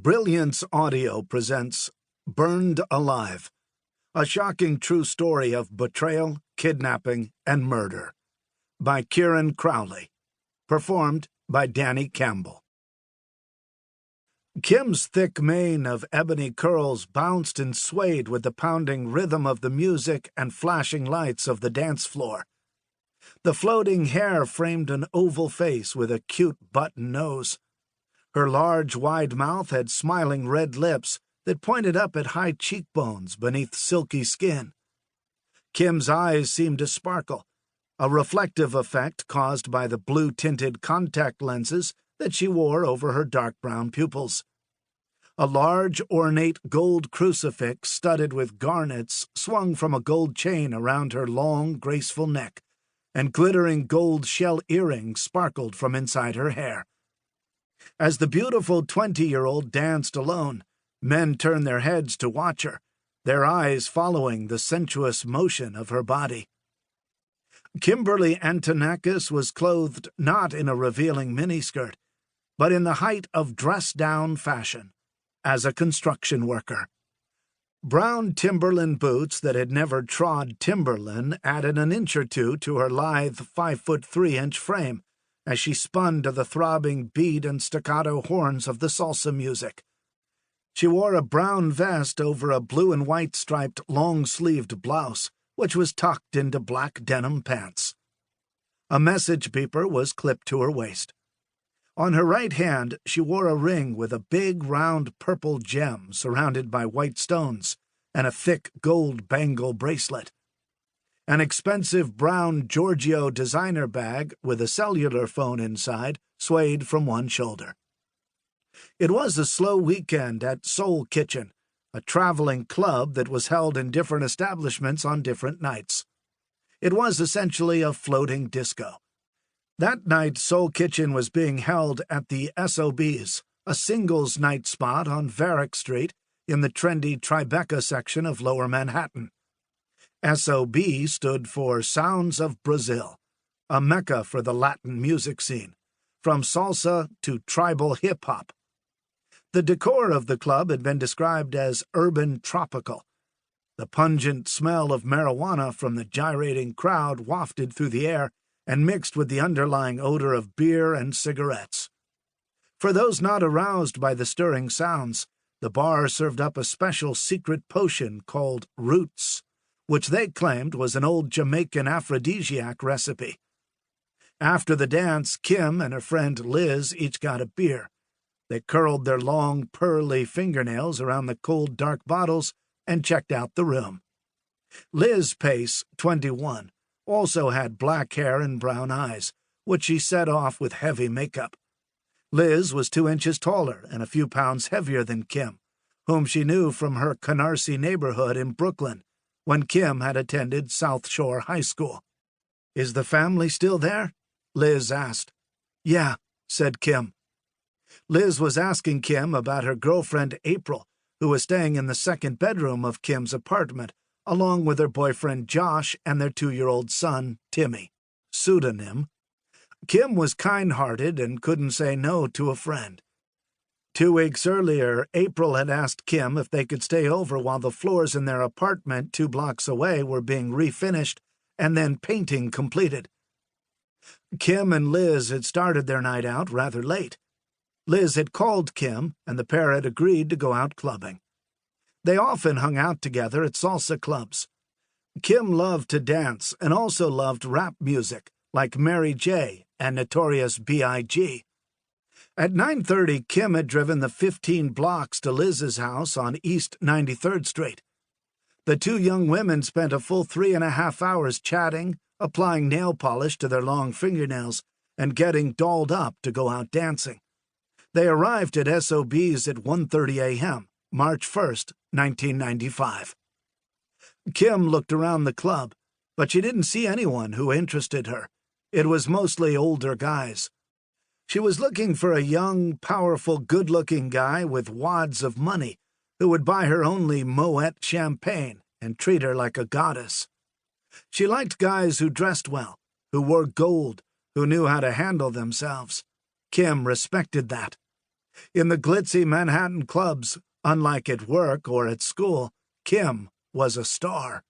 Brilliance Audio presents Burned Alive, a shocking true story of betrayal, kidnapping, and murder, by Kieran Crowley, performed by Danny Campbell. Kim's thick mane of ebony curls bounced and swayed with the pounding rhythm of the music and flashing lights of the dance floor. The floating hair framed an oval face with a cute button nose. Her large, wide mouth had smiling red lips that pointed up at high cheekbones beneath silky skin. Kim's eyes seemed to sparkle, a reflective effect caused by the blue-tinted contact lenses that she wore over her dark brown pupils. A large, ornate gold crucifix studded with garnets swung from a gold chain around her long, graceful neck, and glittering gold shell earrings sparkled from inside her hair. As the beautiful 20-year-old danced alone, men turned their heads to watch her, their eyes following the sensuous motion of her body. Kimberly Antonakos was clothed not in a revealing miniskirt, but in the height of dress-down fashion, as a construction worker. Brown Timberland boots that had never trod Timberland added an inch or two to her lithe 5'3" frame, as she spun to the throbbing beat and staccato horns of the salsa music. She wore a brown vest over a blue and white striped long-sleeved blouse, which was tucked into black denim pants. A message beeper was clipped to her waist. On her right hand, she wore a ring with a big, round purple gem surrounded by white stones and a thick gold bangle bracelet. An expensive brown Giorgio designer bag with a cellular phone inside swayed from one shoulder. It was a slow weekend at Soul Kitchen, a traveling club that was held in different establishments on different nights. It was essentially a floating disco. That night, Soul Kitchen was being held at the SOB's, a singles night spot on Varick Street in the trendy Tribeca section of Lower Manhattan. SOB stood for Sounds of Brazil, a mecca for the Latin music scene, from salsa to tribal hip-hop. The decor of the club had been described as urban tropical. The pungent smell of marijuana from the gyrating crowd wafted through the air and mixed with the underlying odor of beer and cigarettes. For those not aroused by the stirring sounds, the bar served up a special secret potion called Roots, which they claimed was an old Jamaican aphrodisiac recipe. After the dance, Kim and her friend Liz each got a beer. They curled their long, pearly fingernails around the cold, dark bottles and checked out the room. Liz Pace, 21, also had black hair and brown eyes, which she set off with heavy makeup. Liz was 2 inches taller and a few pounds heavier than Kim, whom she knew from her Canarsie neighborhood in Brooklyn, when Kim had attended South Shore High School. "Is the family still there?" Liz asked. "Yeah," said Kim. Liz was asking Kim about her girlfriend April, who was staying in the second bedroom of Kim's apartment, along with her boyfriend Josh and their 2-year-old son, Timmy. Pseudonym. Kim was kind-hearted and couldn't say no to a friend. 2 weeks earlier, April had asked Kim if they could stay over while the floors in their apartment 2 blocks away were being refinished and then painting completed. Kim and Liz had started their night out rather late. Liz had called Kim, and the pair had agreed to go out clubbing. They often hung out together at salsa clubs. Kim loved to dance and also loved rap music, like Mary J. and Notorious B.I.G. At 9:30, Kim had driven the 15 blocks to Liz's house on East 93rd Street. The 2 young women spent a full 3.5 hours chatting, applying nail polish to their long fingernails, and getting dolled up to go out dancing. They arrived at SOB's at 1:30 a.m., March 1st, 1995. Kim looked around the club, but she didn't see anyone who interested her. It was mostly older guys. She was looking for a young, powerful, good-looking guy with wads of money who would buy her only Moet champagne and treat her like a goddess. She liked guys who dressed well, who wore gold, who knew how to handle themselves. Kim respected that. In the glitzy Manhattan clubs, unlike at work or at school, Kim was a star.